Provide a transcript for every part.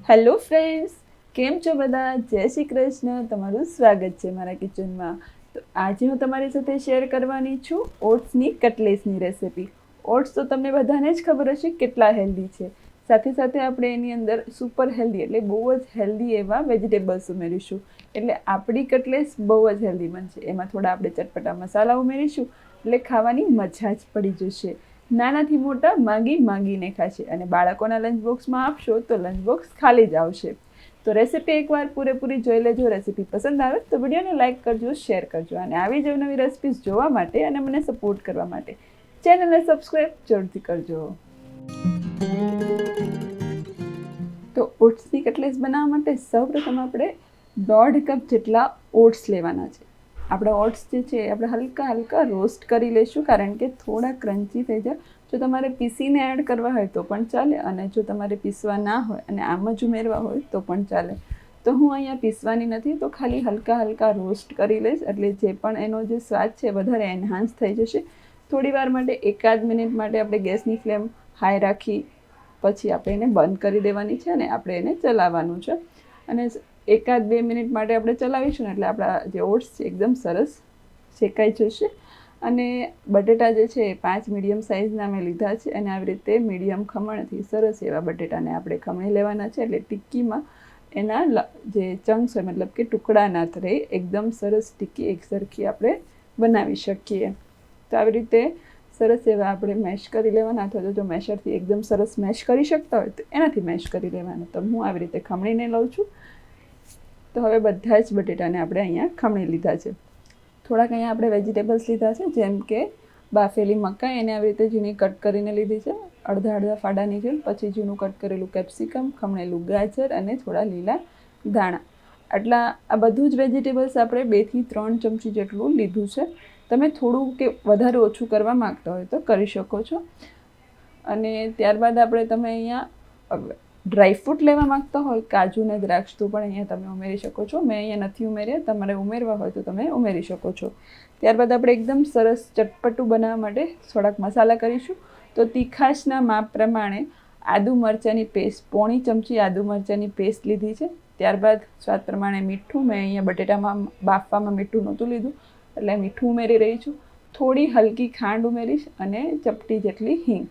Hello friends, કેમ છો બધા? જય શ્રી કૃષ્ણ. તમારું સ્વાગત છે મારા કિચનમાં. તો આજે હું તમારી સાથે શેર કરવાની છું ઓટ્સની કટલેસની રેસિપી. ઓટ્સ તો તમને બધાને જ ખબર હશે કેટલા હેલ્ધી છે. સાથે સાથે આપણે એની અંદર સુપર હેલ્ધી એટલે બહુ જ હેલ્ધી એવા વેજીટેબલ્સ ઉમેરીશું. એટલે આપણી કટલેસ બહુ જ હેલ્ધી બનશે. એમાં થોડા આપણે ચટપટા મસાલા ઉમેરીશું એટલે ખાવાની મજા જ પડી જશે. નાનાથી મોટા માંગીને ખાશે અને બાળકોના લંચ બોક્સમાં આપશો તો લંચ બોક્સ ખાલી જ આવશે. તો રેસીપી એકવાર પૂરેપૂરી જોઈ લેજો. રેસીપી પસંદ આવે તો વિડીયોને લાઇક કરજો, શેર કરજો અને આવી જ નવી રેસિપીઝ જોવા માટે અને મને સપોર્ટ કરવા માટે ચેનલને સબસ્ક્રાઈબ જરૂરથી કરજો. તો ઓટ્સની કટલેસ બનાવવા માટે સૌપ્રથમ આપણે 1.5 કપ જેટલા ઓટ્સ લેવાના છે. આપણે ઓટ્સ જે છે આપણે હલકા રોસ્ટ કરી લઈશું, કારણ કે થોડા ક્રન્ચી થઈ જાય. જો તમારે પીસીને એડ કરવા હોય તો પણ ચાલે, અને જો તમારે પીસવા ના હોય અને આમ જ ઉમેરવા હોય તો પણ ચાલે. તો હું અહીંયા પીસવાની નથી, તો ખાલી હલકા રોસ્ટ કરી લઈશ, એટલે જે પણ એનો જે સ્વાદ છે વધારે એન્હાન્સ થઈ જશે. થોડી વાર માટે 1-8 મિનિટ માટે આપણે ગેસની ફ્લેમ હાઈ રાખી પછી આપણે એને બંધ કરી દેવાની છે અને આપણે એને ચલાવવાનું છે. અને 1-2 મિનિટ માટે આપણે ચલાવીશું ને એટલે આપણા જે ઓટ્સ છે એકદમ સરસ શેકાઈ જશે. અને બટેટા જે છે એ 5 મીડિયમ સાઇઝના મેં લીધા છે અને આવી રીતે મીડિયમ ખમણથી સરસ એવા બટેટાને આપણે ખમણી લેવાના છે, એટલે ટિક્કીમાં એના જે ચંક્સ હોય મતલબ કે ટુકડા ના રહે, એકદમ સરસ ટિક્કી એકસરખી આપણે બનાવી શકીએ. તો આવી રીતે સરસ એવા આપણે મેશ કરી લેવાના, અથવા તો જો મેશરથી એકદમ સરસ મેશ કરી શકતા હોય તો એનાથી મેશ કરી લેવાના. તો હું આવી રીતે ખમણીને લઉં છું. તો હવે બધા જ બટેટાને આપણે અહીંયા ખમણી લીધા છે. થોડાક અહીંયા આપણે વેજીટેબલ્સ લીધા છે, જેમ કે બાફેલી મકાઈ, એને આવી રીતે ઝીણી કટ કરીને લીધી છે, અડધા ફાડાની જેમ. પછી ઝીણું કટ કરેલું કેપ્સિકમ, ખમણેલું ગાજર અને થોડા લીલા ધાણા. આ બધું જ વેજીટેબલ્સ આપણે 2 થી 3 ચમચી જેટલું લીધું છે. તમે થોડું કે વધારે ઓછું કરવા માગતા હોય તો કરી શકો છો. અને ત્યારબાદ તમે અહીંયા ડ્રાયફ્રૂટ લેવા માગતા હોય, કાજુ ને દ્રાક્ષ, તો પણ અહીંયા તમે ઉમેરી શકો છો. મેં અહીંયા નથી ઉમેર્યા, તમારે ઉમેરવા હોય તો તમે ઉમેરી શકો છો. ત્યારબાદ આપણે એકદમ સરસ ચટપટું બનાવવા માટે થોડાક મસાલા કરીશું. તો તીખાશના માપ પ્રમાણે આદુ મરચાંની પેસ્ટ, 1/4 ચમચી આદુ મરચાંની પેસ્ટ લીધી છે. ત્યારબાદ સ્વાદ પ્રમાણે મીઠું, મેં અહીંયા બટેટામાં બાફવામાં મીઠું નહોતું લીધું એટલે મીઠું ઉમેરી રહી છું. થોડી હલકી ખાંડ ઉમેરીશ અને ચપટી જેટલી હિંગ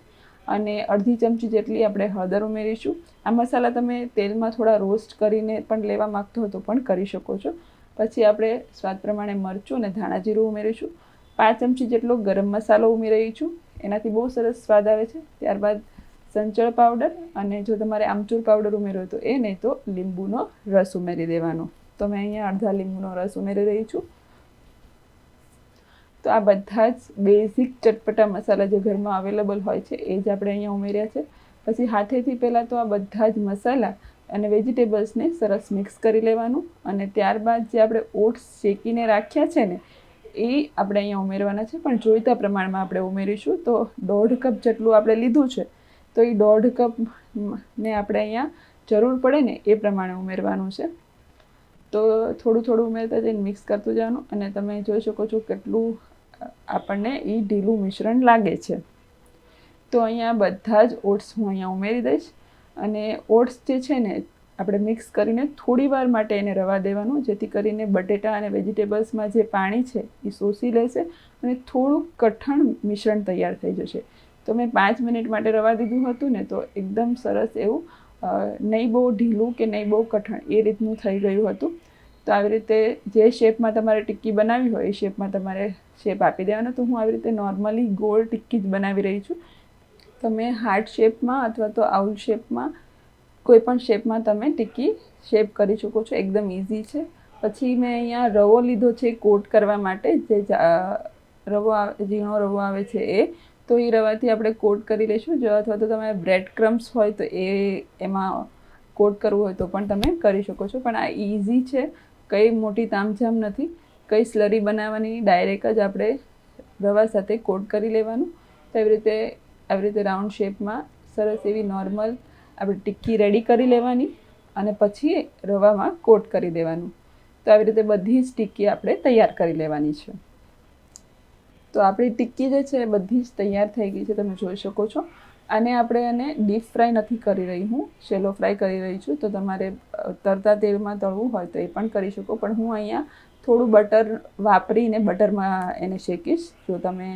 અને અડધી ચમચી જેટલી આપણે હળદર ઉમેરીશું. આ મસાલા તમે તેલમાં થોડા રોસ્ટ કરીને પણ લેવા માગતો હો તો પણ કરી શકો છો. પછી આપણે સ્વાદ પ્રમાણે મરચું અને ધાણા જીરું ઉમેરીશું. 5 ચમચી જેટલો ગરમ મસાલો ઉમેરી રહી છું, એનાથી બહુ સરસ સ્વાદ આવે છે. ત્યારબાદ સંચળ પાવડર, અને જો તમારે આમચૂર પાવડર ઉમેરવો તો એ, નહીં તો લીંબુનો રસ ઉમેરી દેવાનો. તો મેં અહીંયા અડધા લીંબુનો રસ ઉમેરી રહી છું. તો આ બધા જ બેઝિક ચટપટા મસાલા જે ઘરમાં અવેલેબલ હોય છે એ જ આપણે અહીંયા ઉમેર્યા છે. પછી હાથેથી પહેલાં તો આ બધા જ મસાલા અને વેજીટેબલ્સને સરસ મિક્સ કરી લેવાનું, અને ત્યારબાદ જે આપણે ઓટ્સ શેકીને રાખ્યા છે ને એ આપણે અહીંયા ઉમેરવાના છે, પણ જોઈતા પ્રમાણમાં આપણે ઉમેરીશું. તો 1.5 કપ જેટલું આપણે લીધું છે, તો એ 1.5 કપને આપણે અહીંયા જરૂર પડે ને એ પ્રમાણે ઉમેરવાનું છે. તો થોડું ઉમેરતા જઈને મિક્સ કરતું જવાનું, અને તમે જોઈ શકો છો કેટલું આપણને એ ઢીલું મિશ્રણ લાગે છે. તો અહીંયા બધા જ ઓટ્સ હું અહીંયા ઉમેરી દઈશ, અને ઓટ્સ જે છે ને આપણે મિક્સ કરીને થોડી વાર માટે એને રવા દેવાનું, જેથી કરીને બટેટા અને વેજીટેબલ્સમાં જે પાણી છે એ શોષી લેશે અને થોડું કઠણ મિશ્રણ તૈયાર થઈ જશે. તો મેં 5 મિનિટ માટે રવા દીધું હતું ને, તો એકદમ સરસ એવું નહીં બહુ ઢીલું કે નહીં બહુ કઠણ એ રીતનું થઈ ગયું હતું. તો આવી રીતે જે શેપમાં તમારે ટિક્કી બનાવવી હોય એ શેપમાં તમારે શેપ આપી દેવાનો. તો હું આવી રીતે નોર્મલી ગોળ ટિક્કી જ બનાવી રહી છું. તમે હાર્ટ શેપમાં અથવા તો આઉલ શેપમાં, કોઈ પણ શેપમાં તમે ટિક્કી શેપ કરી શકો છો. એકદમ ઇઝી છે. પછી મેં અહીંયા રવો લીધો છે કોટ કરવા માટે, જે ઝીણો રવો આવે છે એ. તો એ રવાથી આપણે કોટ કરી લઈશું. જો અથવા તો તમારે બ્રેડ ક્રમ્સ હોય તો એમાં કોટ કરવું હોય તો પણ તમે કરી શકો છો. પણ આ ઇઝી છે, કંઈ મોટી તામઝામ નથી, કંઈ સ્લરી બનાવવાની, ડાયરેક્ટ જ આપણે રવા સાથે કોટ કરી લેવાનું. તો આવી રીતે રાઉન્ડ શેપમાં સરસ એવી નોર્મલ આપણે ટિક્કી રેડી કરી લેવાની અને પછી રવામાં કોટ કરી દેવાનું. તો આવી રીતે બધી જ ટિક્કી આપણે તૈયાર કરી લેવાની છે. તો આપણી ટિક્કી જે છે બધી જ તૈયાર થઈ ગઈ છે, તમે જોઈ શકો છો. આને આપણે ડીપ ફ્રાય નથી કરી રહી હું, શેલો ફ્રાય કરી રહી છું. તો તમારે તરતા તેલમાં તળવું હોય તો એ પણ કરી શકો, પણ હું અહીંયા થોડું બટર વાપરીને બટરમાં એને શેકીશ. જો તમે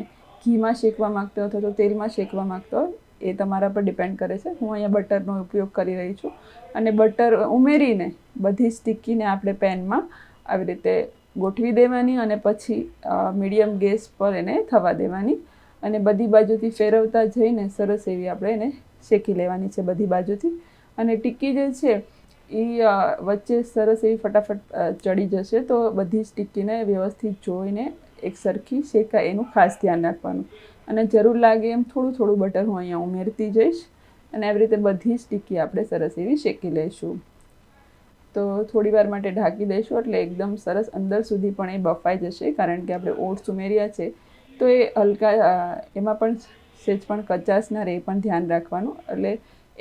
ઘીમાં શેકવા માગતો હો અથવા તો તેલમાં શેકવા માગતો હોય એ તમારા પર ડિપેન્ડ કરે છે. હું અહીંયા બટરનો ઉપયોગ કરી રહી છું અને બટર ઉમેરીને બધી સ્ટીકીને આપણે પેનમાં આવી રીતે ગોઠવી દેવાની અને પછી મીડિયમ ગેસ પર એને થવા દેવાની અને બધી બાજુથી ફેરવતા જઈને સરસ એવી આપણે એને શેકી લેવાની છે બધી બાજુથી. અને ટિક્કી જે છે એ વચ્ચે સરસ એવી ફટાફટ ચડી જશે. તો બધી જ ટિક્કીને વ્યવસ્થિત જોઈને એક સરખી શેકાય એનું ખાસ ધ્યાન રાખવાનું. અને જરૂર લાગે એમ થોડું થોડું બટર હું અહીંયા ઉમેરતી જઈશ અને આવી રીતે બધી જ ટિક્કી આપણે સરસ એવી શેકી લઈશું. તો થોડી વાર માટે ઢાંકી દઈશું એટલે એકદમ સરસ અંદર સુધી પણ એ બફાઈ જશે, કારણ કે આપણે ઓટ્સ ઉમેર્યા છે તો એ હલકા એમાં પણ સેજ પણ કચાશ ના રહે એ પણ ધ્યાન રાખવાનું. એટલે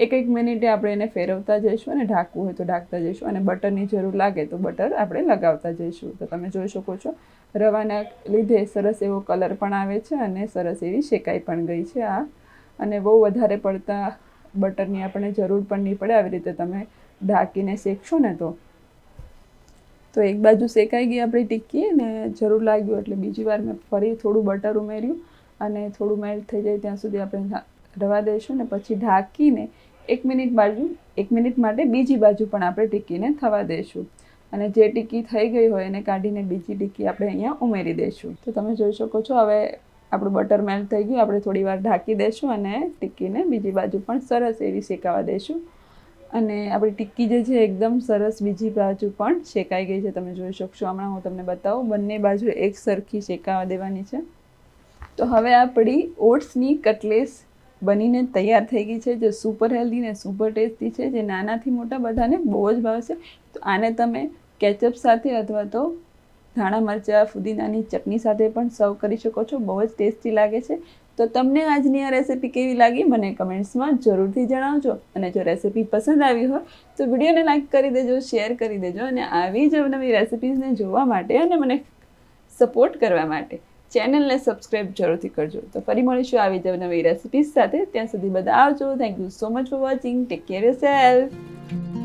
એક મિનિટે આપણે એને ફેરવતા જઈશું અને ઢાંકવું હોય તો ઢાંકતા જઈશું અને બટરની જરૂર લાગે તો બટર આપણે લગાવતા જઈશું. તો તમે જોઈ શકો છો રવાના લીધે સરસ એવો કલર પણ આવે છે અને સરસ એવી શેકાઈ પણ ગઈ છે આ. અને બહુ વધારે પડતા બટરની આપણે જરૂર પણ નહીં પડે. આવી રીતે તમે ઢાંકીને શેકશો ને તો એક બાજુ શેકાઈ ગઈ આપણી ટિક્કી ને જરૂર લાગ્યું એટલે બીજી વાર મેં ફરી થોડું બટર ઉમેર્યું અને થોડું મેલ્ટ થઈ જાય ત્યાં સુધી આપણે રવા દઈશું ને પછી ઢાંકીને 1 મિનિટ માટે બીજી બાજુ પણ આપણે ટિક્કીને થવા દઈશું. અને જે ટિક્કી થઈ ગઈ હોય એને કાઢીને બીજી ટિક્કી આપણે અહીંયા ઉમેરી દઈશું. તો તમે જોઈ શકો છો હવે આપણું બટર મેલ્ટ થઈ ગયું. આપણે થોડી વાર ઢાંકી દઈશું અને ટિક્કીને બીજી બાજુ પણ સરસ એવી શેકાવા દઈશું. અને આપણી ટિક્કી જે છે એકદમ સરસ બીજી બાજુ પણ શેકાઈ ગઈ છે. તમે જોઈ શકશો, હમણાં હું તમને બતાવું, બંને બાજુ એક સરખી શેકાવા દેવાની છે. તો હવે આપણી ઓટ્સની કટલેસ બનીને તૈયાર થઈ ગઈ છે, જે સુપર હેલ્ધી ને સુપર ટેસ્ટી છે, જે નાનાથી મોટા બધાને બહુ જ ભાવશે. તો આને તમે કેચઅપ સાથે અથવા તો ધાણા મરચાં ફુદીનાની ચટણી સાથે પણ સર્વ કરી શકો છો. બહુ જ ટેસ્ટી લાગે છે. તો તમને આજની આ રેસિપી કેવી લાગી મને કમેન્ટ્સમાં જરૂરથી જણાવજો. અને જો રેસિપી પસંદ આવી હોય તો વિડીયોને લાઈક કરી દેજો, શેર કરી દેજો અને આવી જ નવી રેસિપીઝને જોવા માટે અને મને સપોર્ટ કરવા માટે ચેનલને સબસ્ક્રાઈબ જરૂરથી કરજો. તો ફરી મળીશું આવી જ નવી રેસિપીઝ સાથે. ત્યાં સુધી બધા આવજો. Thank you so much for watching. Take care yourself.